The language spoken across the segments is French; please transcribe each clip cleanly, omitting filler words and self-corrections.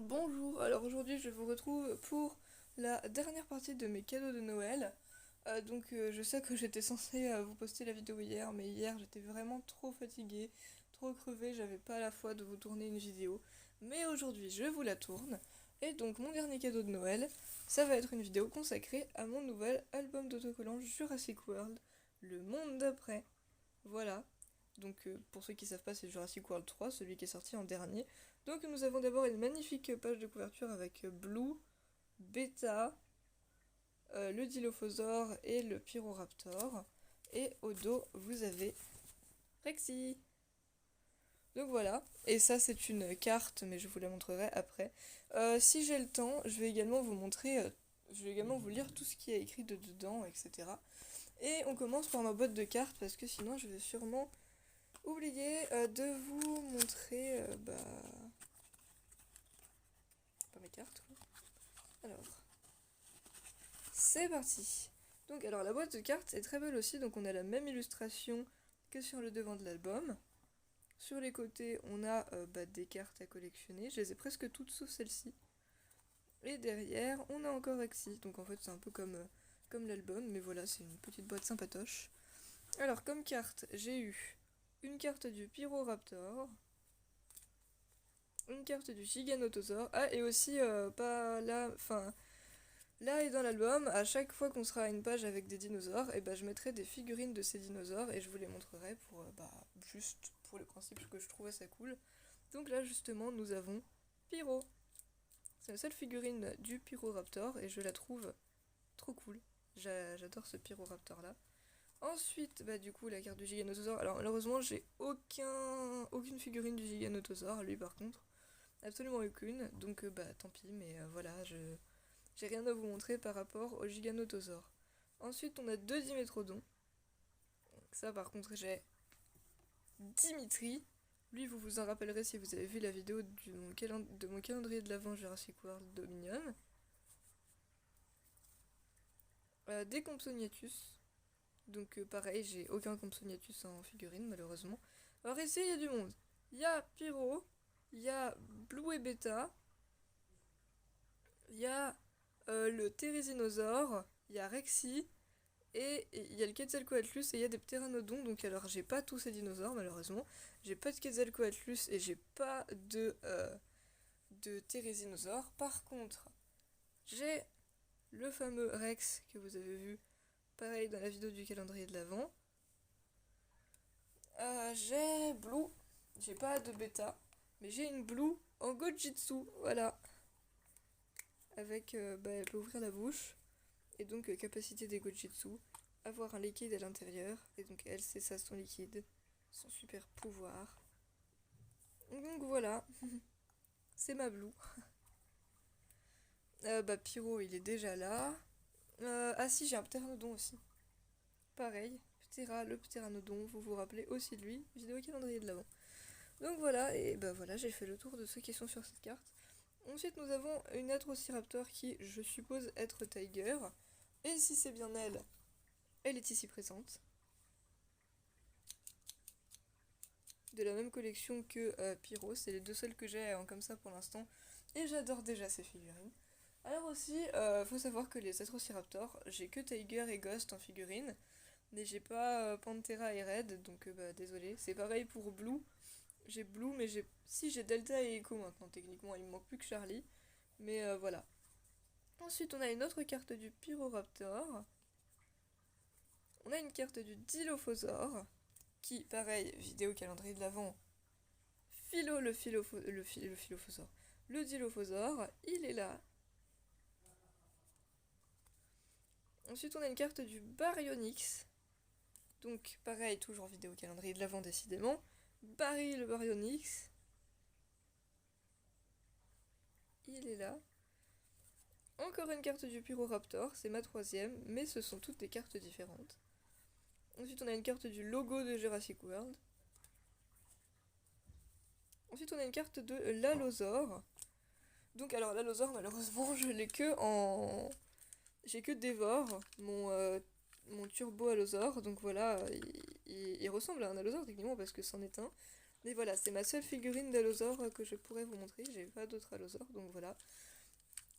Bonjour, alors aujourd'hui je vous retrouve pour la dernière partie de mes cadeaux de Noël. Je sais que j'étais censée vous poster la vidéo hier, mais hier j'étais vraiment trop fatiguée, trop crevée, j'avais pas la foi de vous tourner une vidéo. Mais aujourd'hui je vous la tourne, et donc mon dernier cadeau de Noël, ça va être une vidéo consacrée à mon nouvel album d'autocollants Jurassic World, Le Monde d'après. Voilà. Pour ceux qui savent pas, c'est Jurassic World 3, celui qui est sorti en dernier. Donc nous avons d'abord une magnifique page de couverture avec Blue, Beta, le Dilophosaure et le Pyroraptor. Et au dos, vous avez Rexy. Donc voilà, et ça c'est une carte, mais je vous la montrerai après. Si j'ai le temps, je vais également vous montrer, je vais également vous lire tout ce qui est écrit dedans, etc. Et on commence par ma boîte de cartes, parce que sinon je vais sûrement oublier de vous montrer pas mes cartes quoi. Alors, c'est parti. Donc alors la boîte de cartes est très belle aussi, donc on a la même illustration que sur le devant de l'album. Sur les côtés, on a des cartes à collectionner. Je les ai presque toutes sauf celle-ci. Et derrière, on a encore Rexy. Donc en fait, c'est un peu comme l'album, mais voilà, c'est une petite boîte sympatoche. Alors, comme carte, j'ai eu une carte du Pyroraptor, une carte du Giganotosaure. Ah, et aussi, pas là, enfin, là et dans l'album, à chaque fois qu'on sera à une page avec des dinosaures, et je mettrai des figurines de ces dinosaures et je vous les montrerai pour, juste pour le principe que je trouvais ça cool. Donc là, justement, nous avons Pyro. C'est la seule figurine du Pyroraptor et je la trouve trop cool. J'adore ce Pyroraptor là. Ensuite, du coup, la carte du Giganotosaure. Alors, malheureusement, j'ai aucune figurine du Giganotosaure, lui par contre. Absolument aucune. Donc, tant pis, mais voilà, j'ai rien à vous montrer par rapport au Giganotosaure. Ensuite, on a deux Dimétrodons. Ça, par contre, j'ai Dimitri. Lui, vous vous en rappellerez si vous avez vu la vidéo de mon calendrier de l'Avent Jurassic World Dominion. Des Compsognathus. Donc, pareil, j'ai aucun Compsognathus en figurine, malheureusement. Alors, ici, il y a du monde. Il y a Pyro, il y a Blue et Beta, il y a le Therizinosaure, il y a Rexy, et il y a le Quetzalcoatlus et il y a des pteranodons. Donc alors j'ai pas tous ces dinosaures malheureusement. J'ai pas de Quetzalcoatlus et j'ai pas de Therizinosaure. Par contre, j'ai le fameux Rex que vous avez vu pareil dans la vidéo du calendrier de l'Avent. J'ai Blue, j'ai pas de bêta, mais j'ai une Blue en Gojitsu, voilà. Avec, elle peut ouvrir la bouche, et donc capacité des Gojitsu, avoir un liquide à l'intérieur, et donc elle c'est ça son liquide, son super pouvoir. Donc voilà, c'est ma Blue. Pyro il est déjà là. Ah si, j'ai un pteranodon aussi. Pareil, le pteranodon, vous vous rappelez aussi de lui, vidéo calendrier de l'avant. Donc voilà, et voilà, j'ai fait le tour de ceux qui sont sur cette carte. Ensuite nous avons une Atrociraptor qui je suppose être Tiger. Et si c'est bien elle, elle est ici présente. De la même collection que Pyro, c'est les deux seules que j'ai comme ça pour l'instant. Et j'adore déjà ces figurines. Alors aussi, faut savoir que les Atrociraptors, j'ai que Tiger et Ghost en figurine. Mais j'ai pas Panthera et Red, donc désolé. C'est pareil pour Blue. J'ai Blue, mais j'ai Delta et Echo maintenant techniquement. Il me manque plus que Charlie. Mais voilà. Ensuite, on a une autre carte du Pyroraptor. On a une carte du Dilophosaure. Qui, pareil, vidéo calendrier de l'Avent. Le Philophosaure. Le Dilophosaure, il est là. Ensuite, on a une carte du Baryonyx. Donc, pareil, toujours vidéo calendrier de l'Avent, décidément. Barry le Baryonyx. Il est là. Encore une carte du Pyroraptor, c'est ma troisième, mais ce sont toutes des cartes différentes. Ensuite, on a une carte du logo de Jurassic World. Ensuite, on a une carte de l'Allosaure. Donc, alors, l'Allosaure, malheureusement, je l'ai que en... J'ai que Dévore, mon turbo Allosaure. Donc voilà, il ressemble à un Allosaure techniquement parce que c'en est un. Mais voilà, c'est ma seule figurine d'Allosaure que je pourrais vous montrer. J'ai pas d'autres Allosaure, donc voilà.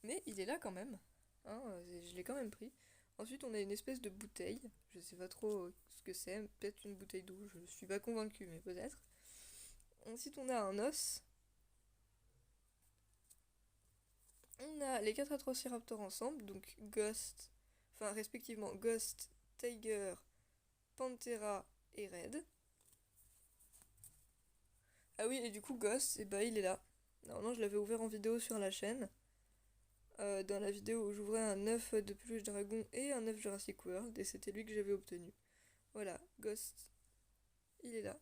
Mais il est là quand même. Hein, je l'ai quand même pris. Ensuite, on a une espèce de bouteille. Je sais pas trop ce que c'est. Peut-être une bouteille d'eau. Je suis pas convaincue, mais peut-être. Ensuite, on a un os. On a les 4 Atrociraptors ensemble. Donc Ghost. Enfin, respectivement, Ghost, Tiger, Panthera et Red. Ah oui, et du coup, Ghost, et bah il est là. Normalement, je l'avais ouvert en vidéo sur la chaîne. Dans la vidéo où j'ouvrais un œuf de peluche dragon et un œuf Jurassic World, et c'était lui que j'avais obtenu. Voilà, Ghost, il est là.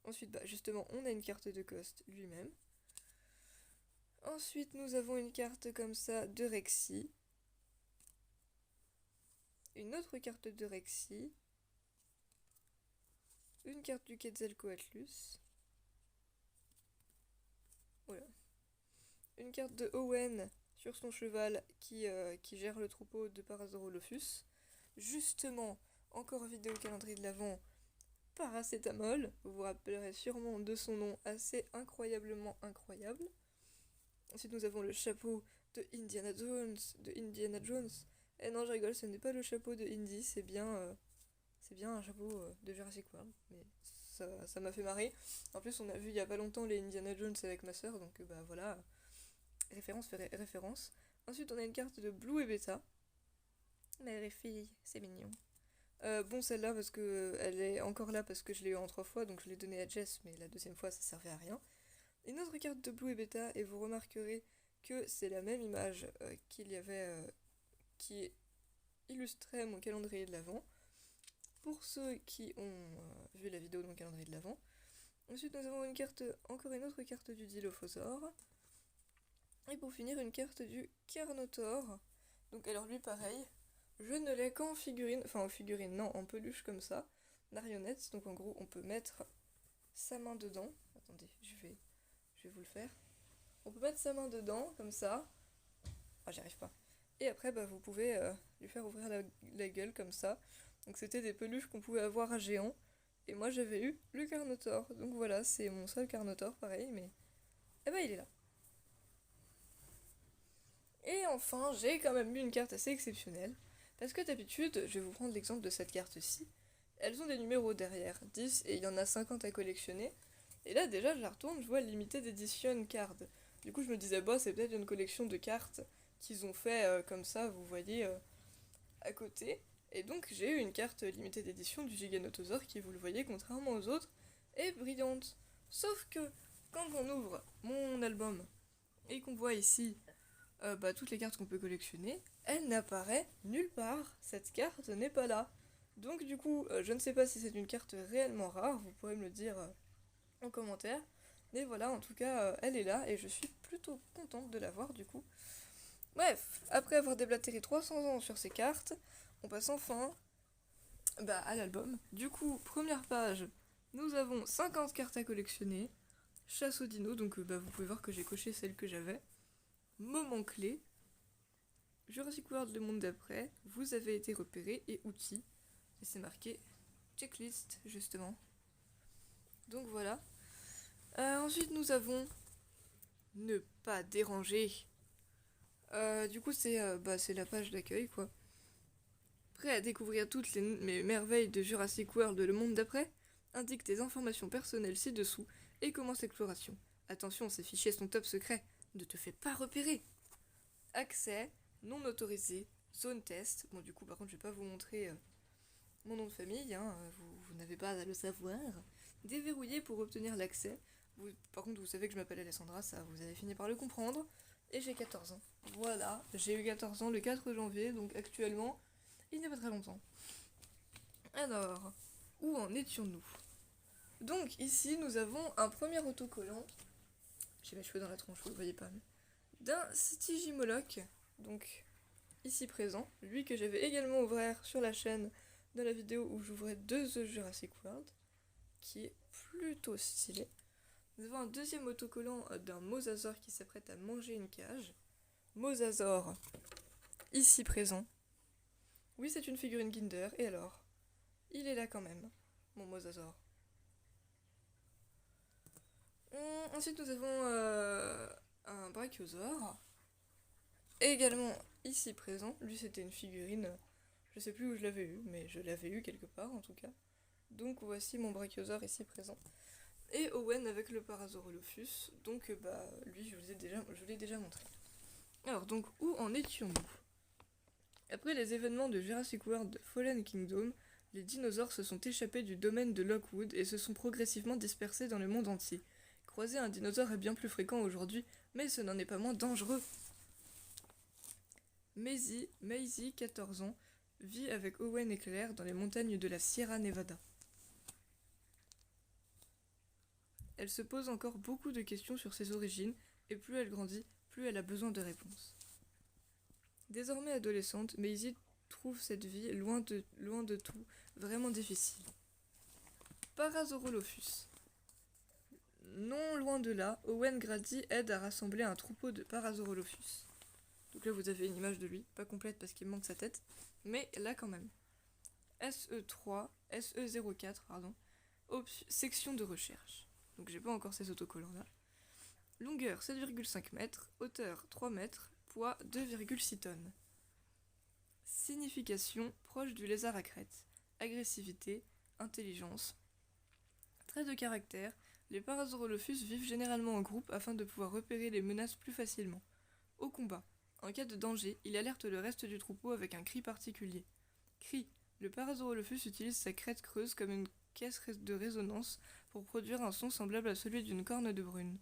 Ensuite, bah justement, on a une carte de Ghost lui-même. Ensuite, nous avons une carte comme ça de Rexy. Une autre carte de Rexy. Une carte du Quetzalcoatlus. Voilà. Une carte de Owen sur son cheval qui gère le troupeau de Parasaurolophus. Justement, encore vidéo calendrier de l'Avent, Paracétamol. Vous vous rappellerez sûrement de son nom assez incroyablement incroyable. Ensuite, nous avons le chapeau de Indiana Jones. Eh non, je rigole, ce n'est pas le chapeau de Indy, c'est bien un chapeau de Jurassic World. Mais ça m'a fait marrer. En plus, on a vu il y a pas longtemps les Indiana Jones avec ma soeur, donc bah voilà, référence fait référence. Ensuite, on a une carte de Blue et Beta. Mais les filles, c'est mignon. Bon, celle-là, parce que elle est encore là parce que je l'ai eu en 3 fois, donc je l'ai donnée à Jess, mais la deuxième fois, ça servait à rien. Une autre carte de Blue et Beta, et vous remarquerez que c'est la même image qu'il y avait, qui illustrait mon calendrier de l'Avent. Pour ceux qui ont vu la vidéo de mon calendrier de l'Avent. Ensuite, nous avons encore une autre carte du Dilophosaure. Et pour finir, une carte du Carnotaure. Donc alors lui, pareil, je ne l'ai qu'en figurine, enfin en figurine, non, en peluche comme ça, marionnette. Donc en gros, on peut mettre sa main dedans. Attendez, je vais vous le faire. On peut mettre sa main dedans, comme ça. Ah, j'y arrive pas. Et après, bah, vous pouvez lui faire ouvrir la gueule comme ça. Donc c'était des peluches qu'on pouvait avoir à géant. Et moi, j'avais eu le Carnotaure. Donc voilà, c'est mon seul Carnotaure, pareil, mais... Eh ben, il est là. Et enfin, j'ai quand même eu une carte assez exceptionnelle. Parce que d'habitude, je vais vous prendre l'exemple de cette carte-ci. Elles ont des numéros derrière, 10, et il y en a 50 à collectionner. Et là, déjà, je la retourne, je vois Limited Edition Card. Du coup, je me disais, bah, c'est peut-être une collection de cartes qu'ils ont fait comme ça, vous voyez, à côté. Et donc, j'ai eu une carte Limited Edition du Giganotosaure qui, vous le voyez, contrairement aux autres, est brillante. Sauf que, quand on ouvre mon album et qu'on voit ici bah, toutes les cartes qu'on peut collectionner, elle n'apparaît nulle part. Cette carte n'est pas là. Donc du coup, je ne sais pas si c'est une carte réellement rare, vous pourrez me le dire en commentaire. Mais voilà, en tout cas, elle est là et je suis plutôt contente de l'avoir du coup. Bref, après avoir déblatéré 300 ans sur ces cartes, on passe enfin bah, à l'album. Du coup, première page, nous avons 50 cartes à collectionner. Chasse au dino, donc bah, vous pouvez voir que j'ai coché celle que j'avais. Moment clé, Jurassic World le monde d'après, vous avez été repéré et outils. Et c'est marqué checklist justement. Donc voilà. Ensuite nous avons ne pas déranger. Du coup c'est la page d'accueil quoi. Prêt à découvrir toutes les merveilles de Jurassic World le monde d'après? Indique tes informations personnelles ci-dessous et commence l'exploration. Attention, ces fichiers sont top secrets. Ne te fais pas repérer. Accès non autorisé, zone test. Bon, du coup, par contre, je vais pas vous montrer mon nom de famille, hein, vous n'avez pas à le savoir. Déverrouillé pour obtenir l'accès. Par contre, vous savez que je m'appelle Alessandra, ça, vous avez fini par le comprendre. Et j'ai 14 ans. Voilà, j'ai eu 14 ans le 4 janvier, donc actuellement, il n'y a pas très longtemps. Alors, où en étions-nous? Donc, ici, nous avons un premier autocollant. J'ai mes cheveux dans la tronche, vous ne voyez pas, mais... d'un Stygimoloch, donc ici présent, lui que j'avais également ouvert sur la chaîne dans la vidéo où j'ouvrais 2 The Jurassic World, qui est plutôt stylé. Nous avons un deuxième autocollant d'un Mosasaur qui s'apprête à manger une cage. Mosasaur, ici présent. Oui, c'est une figurine Kinder, et alors? Il est là quand même, mon Mosasaur. Ensuite, nous avons un brachiosaure, également ici présent. Lui, c'était une figurine, je sais plus où je l'avais eu, mais je l'avais eu quelque part en tout cas. Donc voici mon brachiosaure ici présent. Et Owen avec le Parasaurolophus, donc lui je vous l'ai déjà montré. Alors donc où en étions-nous? Après les événements de Jurassic World Fallen Kingdom, les dinosaures se sont échappés du domaine de Lockwood et se sont progressivement dispersés dans le monde entier. Croiser un dinosaure est bien plus fréquent aujourd'hui, mais ce n'en est pas moins dangereux. Maisie, 14 ans, vit avec Owen et Claire dans les montagnes de la Sierra Nevada. Elle se pose encore beaucoup de questions sur ses origines, et plus elle grandit, plus elle a besoin de réponses. Désormais adolescente, Maisie trouve cette vie, loin de tout, vraiment difficile. Parasaurolophus. Non loin de là, Owen Grady aide à rassembler un troupeau de Parasaurolophus. Donc là vous avez une image de lui, pas complète parce qu'il manque sa tête, mais là quand même. SE04, section de recherche. Donc j'ai pas encore ces autocollants là. Longueur 7,5 mètres, hauteur 3 mètres, poids 2,6 tonnes. Signification proche du lézard à crête. Agressivité, intelligence. Trait de caractère, les Parasaurolophus vivent généralement en groupe afin de pouvoir repérer les menaces plus facilement. Au combat, en cas de danger, il alerte le reste du troupeau avec un cri particulier. Cri. Le Parasaurolophus utilise sa crête creuse comme une caisse de résonance pour produire un son semblable à celui d'une corne de brume.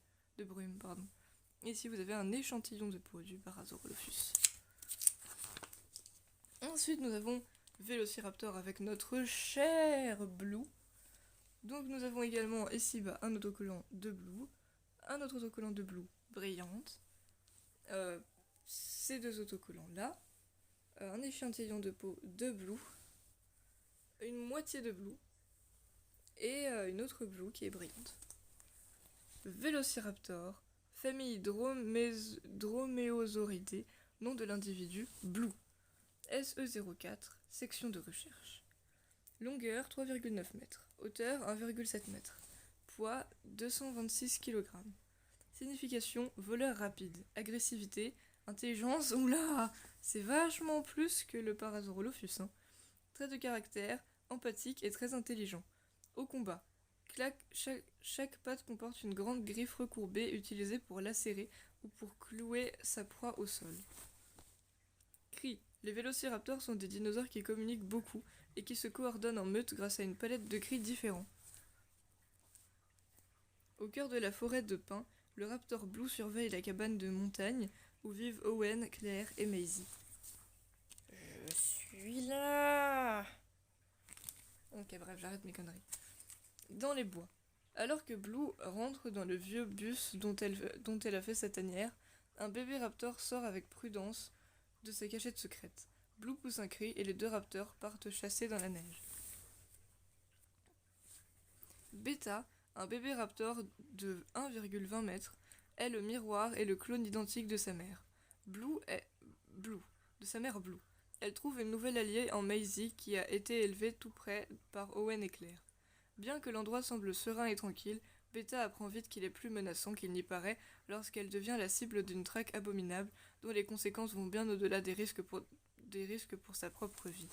Ici vous avez un échantillon de peau du Parasaurolophus. Ensuite nous avons Vélociraptor avec notre cher Blue. Donc nous avons également ici-bas un autocollant de Blue, un autre autocollant de Blue brillante, ces deux autocollants là, un échantillon de peau de Blue, une moitié de Blue et une autre Blue qui est brillante. Vélociraptor, famille Dromaeosauridae, nom de l'individu Blue. SE04, section de recherche. Longueur 3,9 mètres, hauteur 1,7 mètres, poids 226 kg. Signification voleur rapide, agressivité, intelligence, oula, c'est vachement plus que le Parasaurolophus. Trait de caractère, empathique et très intelligent. Au combat, chaque patte comporte une grande griffe recourbée utilisée pour lacérer ou pour clouer sa proie au sol. Cri. Les vélociraptors sont des dinosaures qui communiquent beaucoup et qui se coordonnent en meute grâce à une palette de cris différents. Au cœur de la forêt de pins, le raptor Blue surveille la cabane de montagne où vivent Owen, Claire et Maisie. Je suis là. Ok, bref, j'arrête mes conneries. Dans les bois. Alors que Blue rentre dans le vieux bus dont elle a fait sa tanière, un bébé raptor sort avec prudence de sa cachette secrète. Blue pousse un cri et les deux raptors partent chasser dans la neige. Beta, un bébé raptor de 1,20 m, est le miroir et le clone identique de sa mère. De sa mère Blue. Elle trouve une nouvelle alliée en Maisie qui a été élevée tout près par Owen et Claire. Bien que l'endroit semble serein et tranquille, Beta apprend vite qu'il est plus menaçant qu'il n'y paraît lorsqu'elle devient la cible d'une traque abominable dont les conséquences vont bien au-delà des risques pour sa propre vie.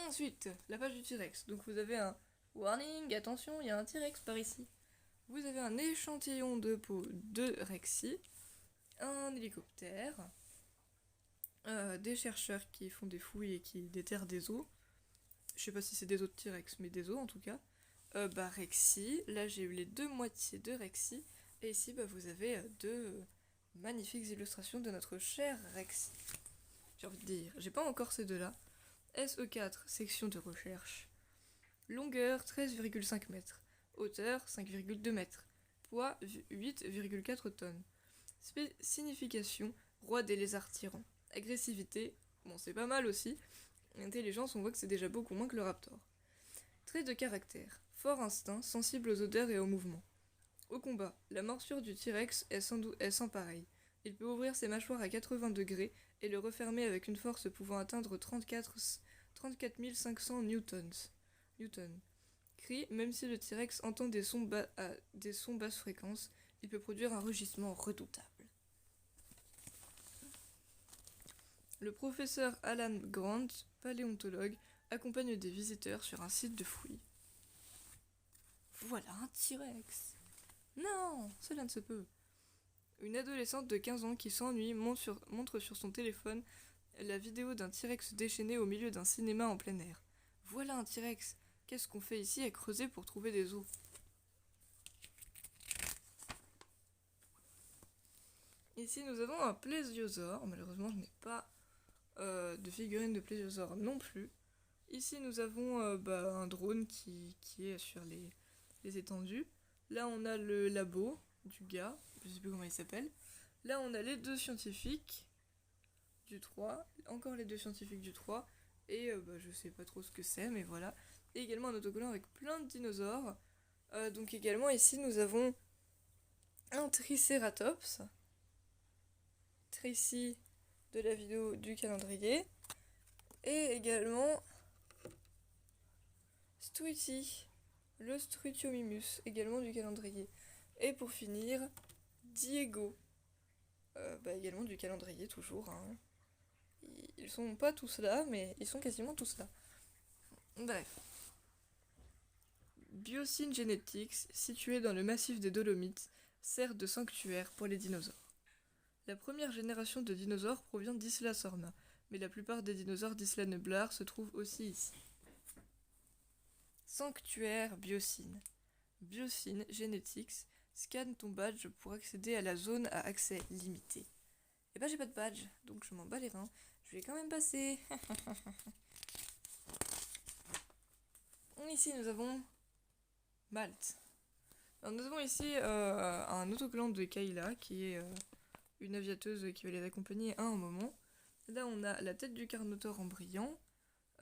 Ensuite, la page du T-Rex. Donc vous avez un warning, attention, il y a un T-Rex par ici. Vous avez un échantillon de peau de Rexy, un hélicoptère, des chercheurs qui font des fouilles et qui déterrent des os. Je sais pas si c'est des os de T-Rex, mais des os en tout cas. Rexy, là j'ai eu les deux moitiés de Rexy, et ici vous avez deux magnifiques illustrations de notre cher Rexy. J'ai envie de dire, j'ai pas encore ces deux-là. SE4, section de recherche. Longueur 13,5 mètres, hauteur 5,2 mètres, poids 8,4 tonnes. Signification, roi des lézards tyrans. Agressivité, bon c'est pas mal aussi. Intelligence, on voit que c'est déjà beaucoup moins que le raptor. Trait de caractère, fort instinct, sensible aux odeurs et aux mouvements. Au combat, la morsure du T-Rex est sans pareil. Il peut ouvrir ses mâchoires à 80 degrés et le refermer avec une force pouvant atteindre 34 500 newtons. Crie, même si le T-Rex entend des sons basses fréquences, il peut produire un rugissement redoutable. Le professeur Alan Grant, paléontologue, accompagne des visiteurs sur un site de fouilles. Voilà un T-Rex. Non, cela ne se peut. Une adolescente de 15 ans qui s'ennuie montre sur son téléphone la vidéo d'un T-Rex déchaîné au milieu d'un cinéma en plein air. Voilà un T-Rex. Qu'est-ce qu'on fait ici à creuser pour trouver des os? Ici nous avons un plésiosaure. Malheureusement je n'ai pas de figurine de plésiosaure non plus. Ici nous avons un drone qui est sur les étendues. Là on a le labo du gars, je sais plus comment il s'appelle. Là on a les deux scientifiques du 3, encore les deux scientifiques du 3, et je sais pas trop ce que c'est, mais voilà. Et également un autocollant avec plein de dinosaures. Donc également ici nous avons un Triceratops, Tracy de la vidéo du calendrier, et également Struity, le Strutiomimus, également du calendrier. Et pour finir, Diego, également du calendrier toujours. Hein. Ils sont pas tous là, mais ils sont quasiment tous là. Bref. Biocene Genetics, situé dans le massif des Dolomites, sert de sanctuaire pour les dinosaures. La première génération de dinosaures provient d'Isla Sorna, mais la plupart des dinosaures d'Isla Nublar se trouvent aussi ici. Sanctuaire Biocene. Biocene Genetics scanne ton badge pour accéder à la zone à accès limité. Et j'ai pas de badge, donc je m'en bats les reins. Je vais quand même passer. Ici nous avons Malte. Alors, nous avons ici un autocollant de Kayla qui est une aviateuse qui va les accompagner à un moment. Là on a la tête du Carnotaure en brillant,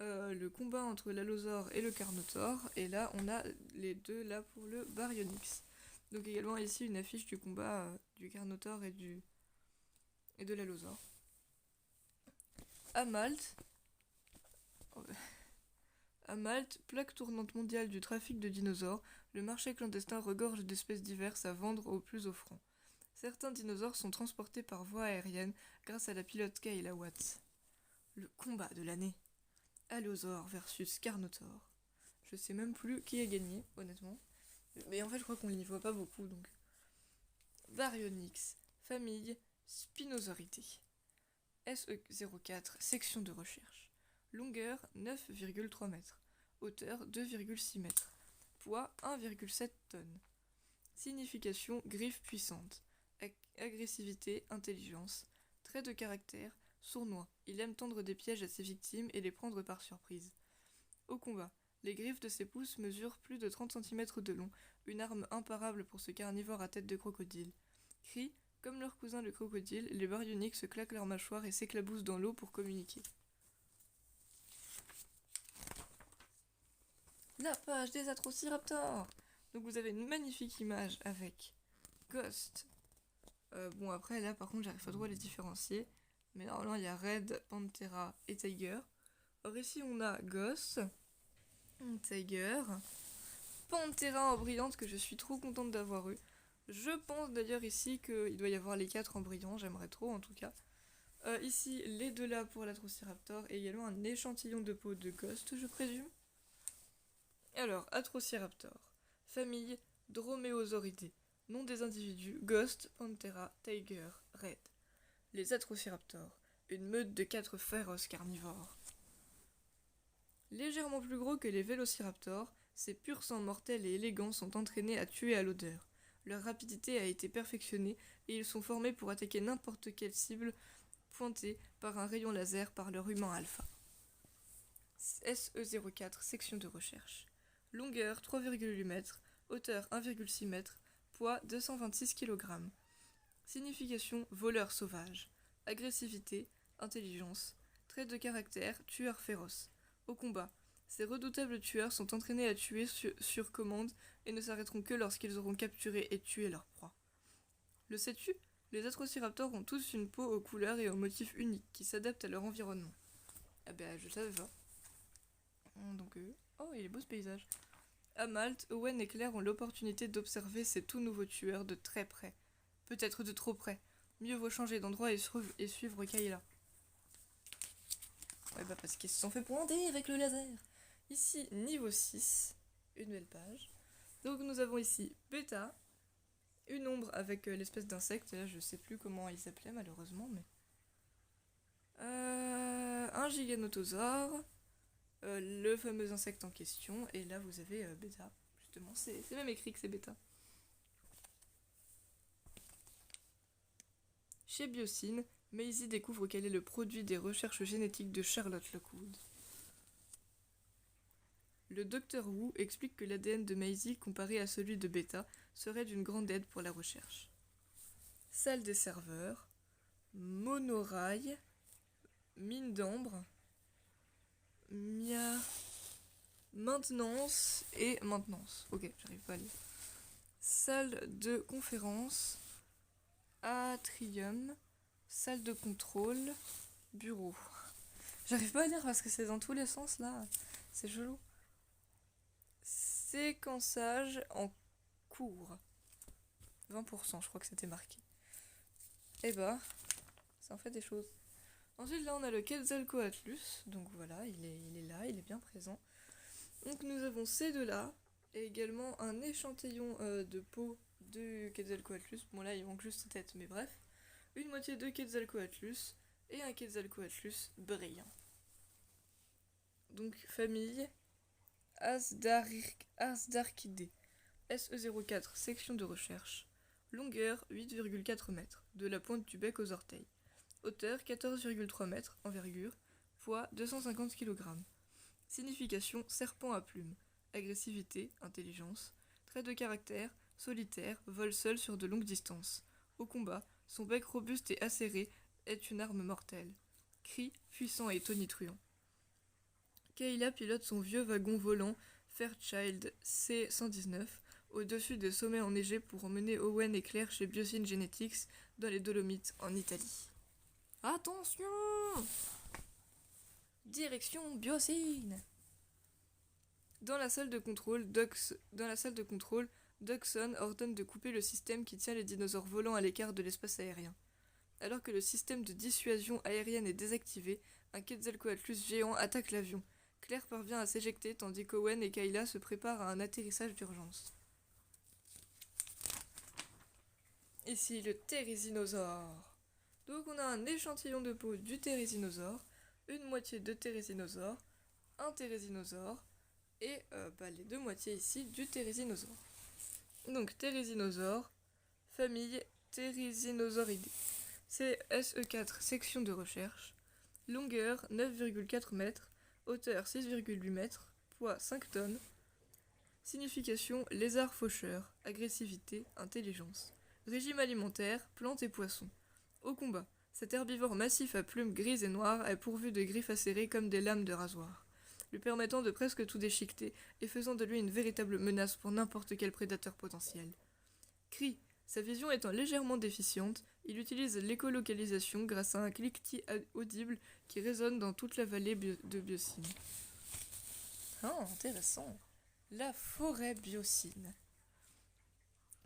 le combat entre l'Allosaure et le Carnotaure, et là on a les deux là pour le Baryonyx. Donc également ici une affiche du combat du Carnotaure et de l'Allosaure. À Malte, plaque tournante mondiale du trafic de dinosaures, le marché clandestin regorge d'espèces diverses à vendre au plus offrant. Certains dinosaures sont transportés par voie aérienne grâce à la pilote Kayla Watts. Le combat de l'année. Allosaure versus Carnotaure. Je sais même plus qui a gagné, honnêtement. Mais en fait, je crois qu'on n'y voit pas beaucoup, donc. Baryonyx, famille Spinosauridae. SE04, section de recherche. Longueur 9,3 mètres. Hauteur 2,6 mètres. Poids 1,7 tonnes. Signification griffe puissante. Agressivité, intelligence. Trait de caractère, sournois. Il aime tendre des pièges à ses victimes et les prendre par surprise. Au combat, les griffes de ses pouces mesurent plus de 30 cm de long, une arme imparable pour ce carnivore à tête de crocodile. Cri, comme leur cousin le crocodile, les baryonyx se claquent leurs mâchoires et s'éclaboussent dans l'eau pour communiquer. La page des Atrociraptors. Donc vous avez une magnifique image avec Ghost. Après là par contre j'arrive pas trop à les différencier. Mais normalement il y a Red, Panthera et Tiger. Alors ici on a Ghost, Tiger, Panthera en brillante que je suis trop contente d'avoir eu. Je pense d'ailleurs ici qu'il doit y avoir les 4 en brillant, j'aimerais trop en tout cas. Ici les deux là pour l'Atrociraptor et également un échantillon de peau de Ghost je présume. Alors, Atrociraptor, famille Dromaeosauridae, nom des individus Ghost, Panthera, Tiger, Red. Les Atrociraptors, une meute de 4 féroces carnivores. Légèrement plus gros que les Vélociraptors, ces purs sang mortels et élégants sont entraînés à tuer à l'odeur. Leur rapidité a été perfectionnée et ils sont formés pour attaquer n'importe quelle cible pointée par un rayon laser par leur humain alpha. SE04, section de recherche. Longueur 3,8 m, hauteur 1,6 m, poids 226 kg. Signification voleur sauvage. Agressivité, intelligence. Trait de caractère, tueur féroce. Au combat, ces redoutables tueurs sont entraînés à tuer sur commande et ne s'arrêteront que lorsqu'ils auront capturé et tué leur proie. Le sais-tu ? Les Atrociraptors ont tous une peau aux couleurs et aux motifs uniques qui s'adaptent à leur environnement. Ah je savais pas. Donc, oh, il est beau ce paysage. À Malte, Owen et Claire ont l'opportunité d'observer ces tout nouveaux tueurs de très près. Peut-être de trop près. Mieux vaut changer d'endroit et suivre Kayla. Ouais bah parce qu'ils se sont fait pointer avec le laser. Ici, niveau 6, une belle page. Donc nous avons ici Beta, une ombre avec l'espèce d'insecte, là je sais plus comment il s'appelait malheureusement, mais... un giganotosaure, le fameux insecte en question, et là vous avez Beta, justement, c'est même écrit que c'est Beta. Chez Biosyn, Maisie découvre quel est le produit des recherches génétiques de Charlotte Lockwood. Le docteur Wu explique que l'ADN de Maisie, comparé à celui de Beta, serait d'une grande aide pour la recherche. Salle des serveurs, monorail, mine d'ambre, maintenance et maintenance. Ok, j'arrive pas à lire. Salle de conférence, atrium, salle de contrôle, bureau. J'arrive pas à lire parce que c'est dans tous les sens là. C'est chelou. Séquençage en cours. 20%, je crois que c'était marqué. Et bah, ça en fait des choses. Ensuite, là, on a le Quetzalcoatlus. Donc voilà, il est là, il est bien présent. Donc nous avons ces deux-là. Et également un échantillon de peau de Quetzalcoatlus. Bon là, il manque juste sa tête, mais bref. Une moitié de Quetzalcoatlus et un Quetzalcoatlus brillant. Donc famille Asdarchidae. SE04, section de recherche. Longueur 8,4 mètres, de la pointe du bec aux orteils. Hauteur 14,3 mètres, envergure. Poids 250 kg. Signification serpent à plumes. Agressivité, intelligence. Trait de caractère, solitaire, vole seul sur de longues distances. Au combat, son bec robuste et acéré est une arme mortelle. Cri, puissant et tonitruant. Kayla pilote son vieux wagon volant Fairchild C-119 au-dessus des sommets enneigés pour emmener Owen et Claire chez Biosyn Genetics dans les Dolomites en Italie. Attention! Direction Biosyn! Dans la salle de contrôle, Dodgson ordonne de couper le système qui tient les dinosaures volants à l'écart de l'espace aérien. Alors que le système de dissuasion aérienne est désactivé, un Quetzalcoatlus géant attaque l'avion. Claire parvient à s'éjecter tandis qu'Owen et Kayla se préparent à un atterrissage d'urgence. Ici le Therizinosaure. Donc on a un échantillon de peau du Therizinosaure, une moitié de Therizinosaure, un Therizinosaure et les deux moitiés ici du Therizinosaure. Donc Therizinosaure, famille Therizinosauridae. C'est SE4, section de recherche. Longueur 9,4 mètres, hauteur 6,8 mètres, poids 5 tonnes. Signification lézard faucheur, agressivité, intelligence. Régime alimentaire, plantes et poissons. Au combat, cet herbivore massif à plumes grises et noires est pourvu de griffes acérées comme des lames de rasoir, lui permettant de presque tout déchiqueter et faisant de lui une véritable menace pour n'importe quel prédateur potentiel. Cri. Sa vision étant légèrement déficiente, il utilise l'écolocalisation grâce à un cliquetis audible qui résonne dans toute la vallée de Biosyn. Ah, intéressant. La forêt Biosyn.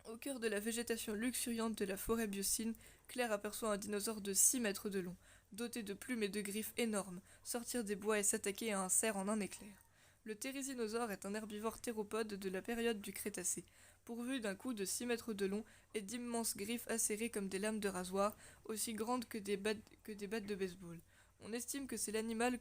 Au cœur de la végétation luxuriante de la forêt Biosyn, Claire aperçoit un dinosaure de 6 mètres de long, doté de plumes et de griffes énormes, sortir des bois et s'attaquer à un cerf en un éclair. Le Therizinosaure est un herbivore théropode de la période du Crétacé, pourvu d'un cou de 6 mètres de long et d'immenses griffes acérées comme des lames de rasoir, aussi grandes que des battes de baseball. On estime que c'est l'animal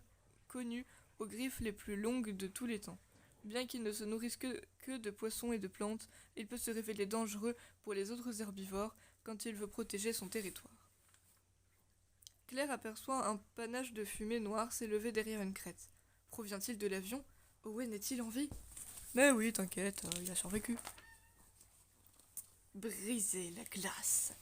connu aux griffes les plus longues de tous les temps. Bien qu'il ne se nourrisse que de poissons et de plantes, il peut se révéler dangereux pour les autres herbivores quand il veut protéger son territoire. Claire aperçoit un panache de fumée noire s'élever derrière une crête. Provient-il de l'avion? Owen est-il en vie? Mais oui, t'inquiète, il a survécu. Briser la glace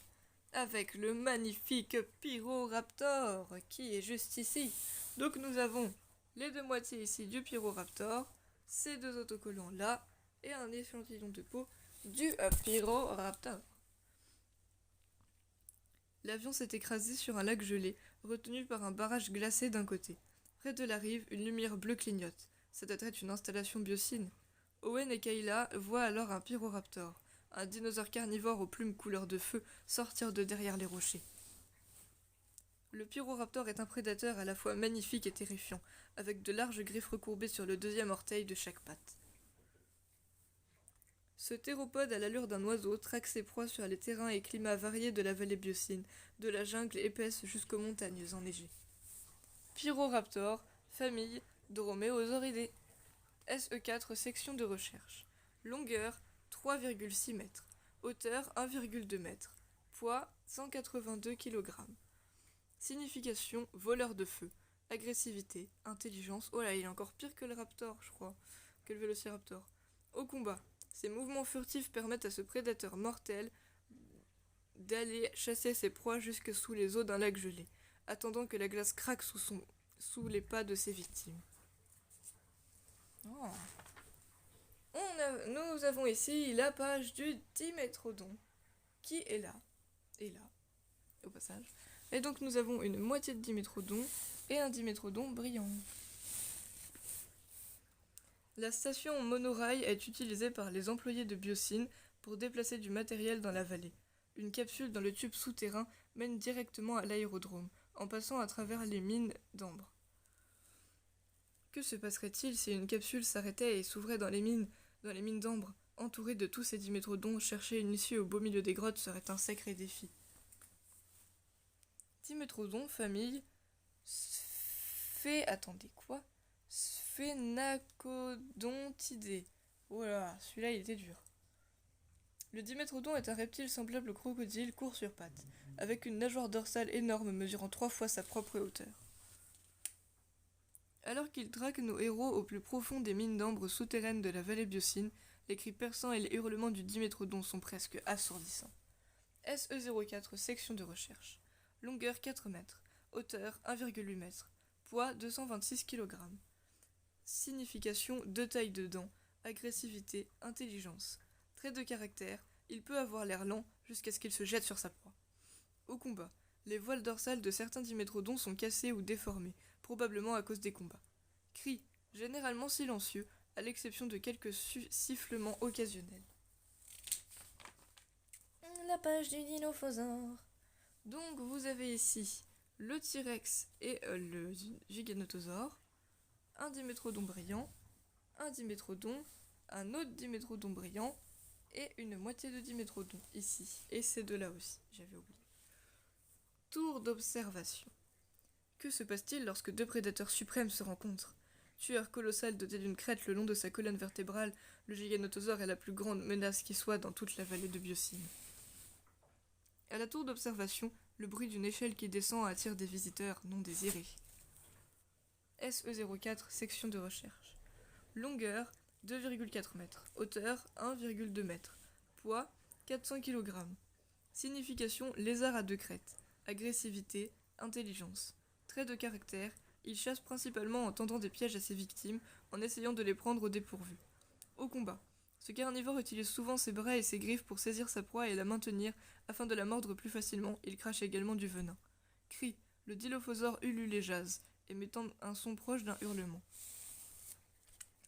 avec le magnifique Pyroraptor qui est juste ici. Donc nous avons les deux moitiés ici du Pyroraptor, ces deux autocollants là et un échantillon de peau du Pyroraptor. L'avion s'est écrasé sur un lac gelé, retenu par un barrage glacé d'un côté. Près de la rive, une lumière bleue clignote. Ça doit être une installation Biosyn. Owen et Kayla voient alors un pyroraptor, un dinosaure carnivore aux plumes couleur de feu, sortir de derrière les rochers. Le pyroraptor est un prédateur à la fois magnifique et terrifiant, avec de larges griffes recourbées sur le deuxième orteil de chaque patte. Ce théropode à l'allure d'un oiseau traque ses proies sur les terrains et climats variés de la vallée biocine, de la jungle épaisse jusqu'aux montagnes enneigées. Pyroraptor, famille Dromaeosauridae. SE4 section de recherche. Longueur 3,6 m. Hauteur 1,2 m. Poids 182 kg. Signification voleur de feu. Agressivité, intelligence. Oh là, il est encore pire que le raptor, je crois. Que le vélociraptor. Au combat. Ses mouvements furtifs permettent à ce prédateur mortel d'aller chasser ses proies jusque sous les eaux d'un lac gelé, attendant que la glace craque sous les pas de ses victimes. Oh. Nous avons ici la page du Dimétrodon, qui est là, au passage. Et donc nous avons une moitié de Dimétrodon et un Dimétrodon brillant. La station monorail est utilisée par les employés de Biocine pour déplacer du matériel dans la vallée. Une capsule dans le tube souterrain mène directement à l'aérodrome, en passant à travers les mines d'ambre. Que se passerait-il si une capsule s'arrêtait et s'ouvrait dans les mines d'ambre, entourée de tous ces dimétrodons? Chercher une issue au beau milieu des grottes serait un sacré défi. Dimétrodon, famille Sphénacodontidae. Oh là, celui-là il était dur. Le dimétrodon est un reptile semblable au crocodile, court sur pattes, avec une nageoire dorsale énorme mesurant 3 fois sa propre hauteur. Alors qu'il traque nos héros au plus profond des mines d'ambre souterraines de la vallée biocine, les cris perçants et les hurlements du dimétrodon sont presque assourdissants. SE04 section de recherche. Longueur 4 mètres. Hauteur 1,8 m. Poids 226 kg. Signification 2 tailles de dents. Agressivité, intelligence. Trait de caractère, il peut avoir l'air lent jusqu'à ce qu'il se jette sur sa proie. Au combat, les voiles dorsales de certains dimétrodons sont cassées ou déformées, probablement à cause des combats. Cris, généralement silencieux, à l'exception de quelques sifflements occasionnels. La page du Dilophosaure. Donc vous avez ici le T-Rex et le Giganotosaure, un Dimétrodon brillant, un Dimétrodon, un autre Dimétrodon brillant et une moitié de Dimétrodon ici. Et ces deux-là aussi, j'avais oublié. Tour d'observation. Que se passe-t-il lorsque deux prédateurs suprêmes se rencontrent? Tueur colossal doté d'une crête le long de sa colonne vertébrale, le Giganotosaure est la plus grande menace qui soit dans toute la vallée de Biocine. À la tour d'observation, le bruit d'une échelle qui descend attire des visiteurs non désirés. SE04 section de recherche. Longueur 2,4 m. Hauteur 1,2 m. Poids 400 kg. Signification lézard à deux crêtes. Agressivité, intelligence. Trait de caractère, il chasse principalement en tendant des pièges à ses victimes, en essayant de les prendre au dépourvu. Au combat, ce carnivore utilise souvent ses bras et ses griffes pour saisir sa proie et la maintenir afin de la mordre plus facilement. Il crache également du venin. Cri, le Dilophosaure ulule et jase, émettant un son proche d'un hurlement.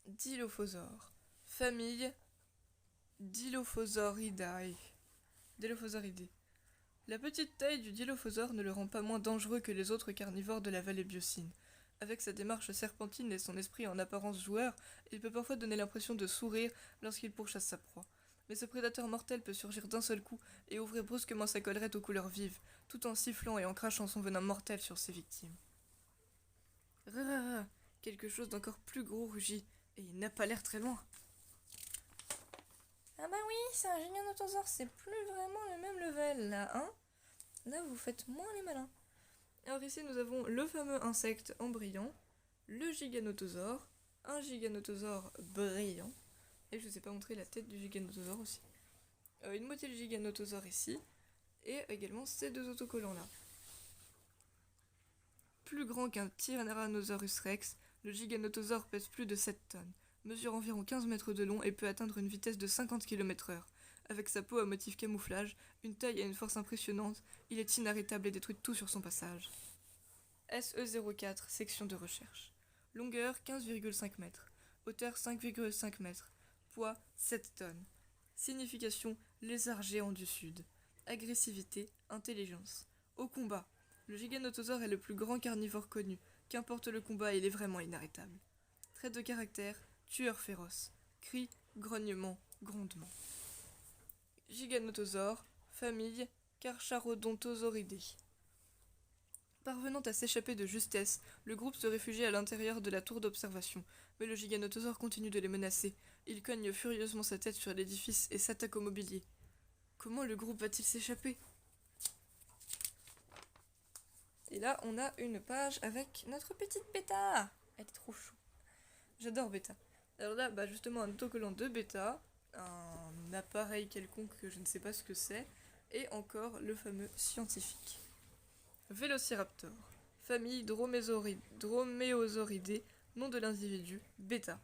Dilophosaure. Famille Dilophosauridae. La petite taille du Dilophosaure ne le rend pas moins dangereux que les autres carnivores de la vallée biocine. Avec sa démarche serpentine et son esprit en apparence joueur, il peut parfois donner l'impression de sourire lorsqu'il pourchasse sa proie. Mais ce prédateur mortel peut surgir d'un seul coup et ouvrir brusquement sa collerette aux couleurs vives, tout en sifflant et en crachant son venin mortel sur ses victimes. Rrrr, quelque chose d'encore plus gros rugit, et il n'a pas l'air très loin. Ah bah oui, c'est un Giganotosaure, c'est plus vraiment le même level là, hein? Là vous faites moins les malins. Alors ici nous avons le fameux insecte en brillant, le Giganotosaure, un Giganotosaure brillant, et je ne vous ai pas montré la tête du Giganotosaure aussi. Une moitié du Giganotosaure ici, et également ces deux autocollants là. Plus grand qu'un Tyrannosaurus rex, le Giganotosaure pèse plus de 7 tonnes, mesure environ 15 mètres de long et peut atteindre une vitesse de 50 km/h. Avec sa peau à motif camouflage, une taille et une force impressionnantes, il est inarrêtable et détruit tout sur son passage. SE04 section de recherche. Longueur 15,5 m. Hauteur 5,5 m. Poids 7 tonnes. Signification lézard géant du sud. Agressivité, intelligence. Au combat. Le giganotosaure est le plus grand carnivore connu. Qu'importe le combat, il est vraiment inarrêtable. Trait de caractère, tueur féroce. Cris, grognements, grondements. Giganotosaure, famille Carcharodontosauridae. Parvenant à s'échapper de justesse, le groupe se réfugie à l'intérieur de la tour d'observation, mais le giganotosaure continue de les menacer. Il cogne furieusement sa tête sur l'édifice et s'attaque au mobilier. Comment le groupe va-t-il s'échapper? Et là, on a une page avec notre petite Bêta. Elle est trop chou. J'adore Bêta. Alors là, justement, un autocollant de Bêta, un appareil quelconque que je ne sais pas ce que c'est, et encore le fameux scientifique. Vélociraptor, famille Dromaeosauridae, nom de l'individu, Bêta.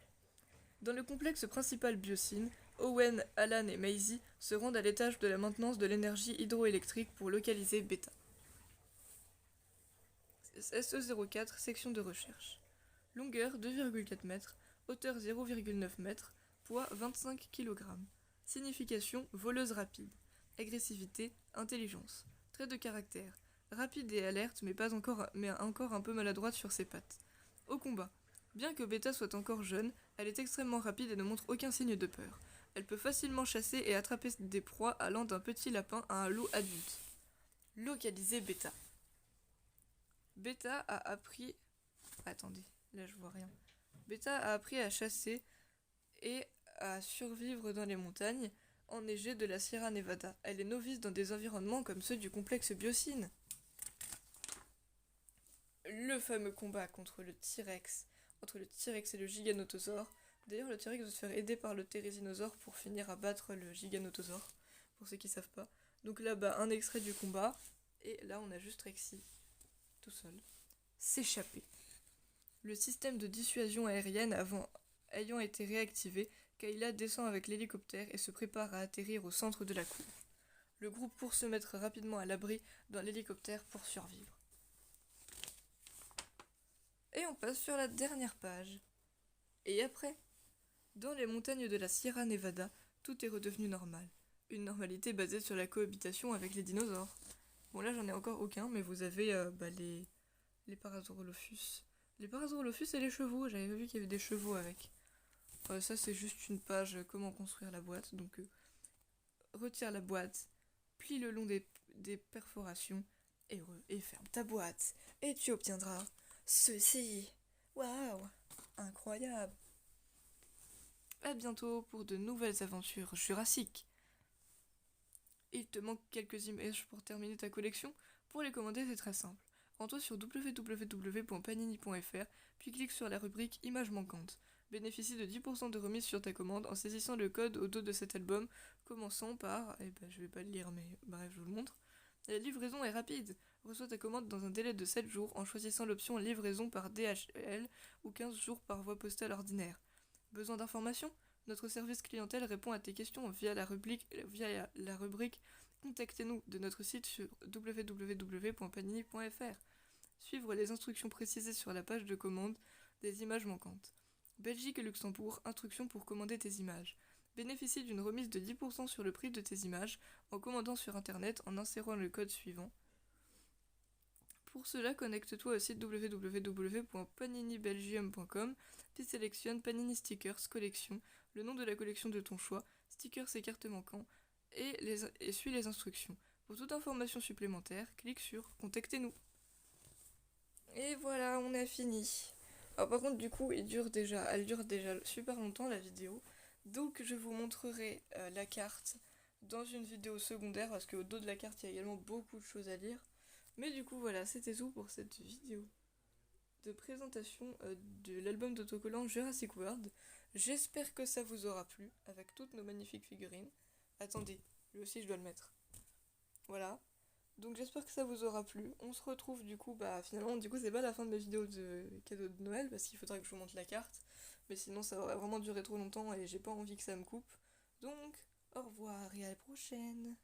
Dans le complexe principal Biocine, Owen, Alan et Maisie se rendent à l'étage de la maintenance de l'énergie hydroélectrique pour localiser Bêta. SE04, section de recherche. Longueur 2,4 m, hauteur 0,9 m, poids 25 kg. Signification voleuse rapide. Agressivité, intelligence. Trait de caractère. Rapide et alerte, mais encore un peu maladroite sur ses pattes. Au combat. Bien que Bêta soit encore jeune, elle est extrêmement rapide et ne montre aucun signe de peur. Elle peut facilement chasser et attraper des proies allant d'un petit lapin à un loup adulte. Localiser Bêta. Bêta a appris... Attendez, là je vois rien. Bêta a appris à chasser et à survivre dans les montagnes enneigées de la Sierra Nevada. Elle est novice dans des environnements comme ceux du complexe Biocine. Le fameux combat contre le T-Rex, entre le T-Rex et le giganotosaure. D'ailleurs, le T-Rex va se faire aider par le Thérizinosaure pour finir à battre le giganotosaure, pour ceux qui savent pas. Donc là, un extrait du combat, et là on a juste Rexy, tout seul, s'échapper. Le système de dissuasion aérienne ayant été réactivé, Kayla descend avec l'hélicoptère et se prépare à atterrir au centre de la cour. Le groupe court se mettre rapidement à l'abri dans l'hélicoptère pour survivre. Et on passe sur la dernière page. Et après, dans les montagnes de la Sierra Nevada, tout est redevenu normal. Une normalité basée sur la cohabitation avec les dinosaures. Bon là j'en ai encore aucun, mais vous avez les Parasaurolophus. Les Parasaurolophus et les chevaux, j'avais vu qu'il y avait des chevaux avec. Ça c'est juste une page comment construire la boîte, donc retire la boîte, plie le long des perforations et ferme ta boîte. Et tu obtiendras ceci. Waouh, incroyable. À bientôt pour de nouvelles aventures jurassiques. Il te manque quelques images pour terminer ta collection. Pour les commander, c'est très simple. Rends-toi sur www.panini.fr, puis clique sur la rubrique Images manquantes. Bénéficie de 10% de remise sur ta commande en saisissant le code au dos de cet album, commençant par... je vais pas le lire, mais bref, je vous le montre. La livraison est rapide. Reçois ta commande dans un délai de 7 jours en choisissant l'option livraison par DHL ou 15 jours par voie postale ordinaire. Besoin d'informations ? Notre service clientèle répond à tes questions via la rubrique Contactez-nous de notre site sur www.panini.fr. Suivre les instructions précisées sur la page de commande des images manquantes. Belgique et Luxembourg, instructions pour commander tes images. Bénéficie d'une remise de 10% sur le prix de tes images en commandant sur internet en insérant le code suivant. Pour cela, connecte-toi au site www.paninibelgium.com, puis sélectionne Panini Stickers Collection, le nom de la collection de ton choix, stickers et cartes manquants, et suis les instructions. Pour toute information supplémentaire, clique sur Contactez-nous. Et voilà, on a fini. Alors par contre, du coup, elle dure déjà super longtemps la vidéo. Donc je vous montrerai la carte dans une vidéo secondaire, parce qu'au dos de la carte, il y a également beaucoup de choses à lire. Mais du coup, voilà, c'était tout pour cette vidéo de présentation de l'album d'autocollant Jurassic World. J'espère que ça vous aura plu, avec toutes nos magnifiques figurines. Attendez, lui aussi je dois le mettre. Voilà. Donc j'espère que ça vous aura plu. On se retrouve finalement, c'est pas la fin de ma vidéo de cadeau de Noël, parce qu'il faudra que je vous montre la carte. Mais sinon ça aurait vraiment duré trop longtemps et j'ai pas envie que ça me coupe. Donc, au revoir et à la prochaine.